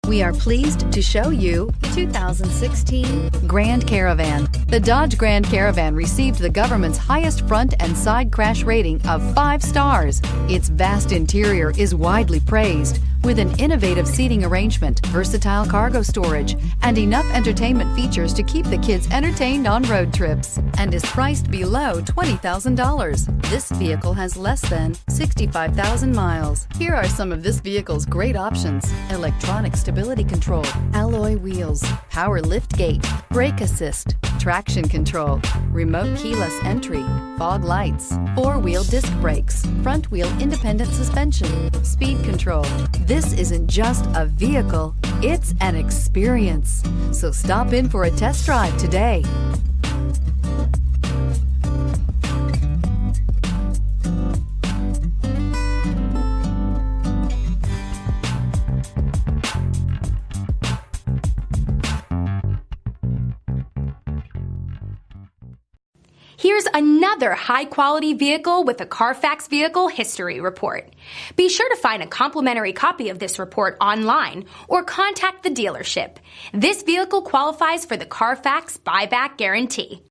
We are pleased to show you the 2016 Grand Caravan. The Dodge Grand Caravan received the government's highest front and side crash rating of 5 stars. Its vast interior is widely praised, with an innovative seating arrangement, versatile cargo storage, and enough entertainment features to keep the kids entertained on road trips, and is priced below $20,000. This vehicle has less than 65,000 miles. Here are some of this vehicle's great options: electronic stability control, alloy wheels, power lift gate, brake assist, traction control, remote keyless entry, fog lights, 4-wheel disc brakes, front wheel independent suspension, speed control. This isn't just a vehicle, it's an experience. So stop in for a test drive today. Here's another high-quality vehicle with a CARFAX Vehicle History Report. Be sure to find a complimentary copy of this report online or contact the dealership. This vehicle qualifies for the CARFAX Buyback Guarantee.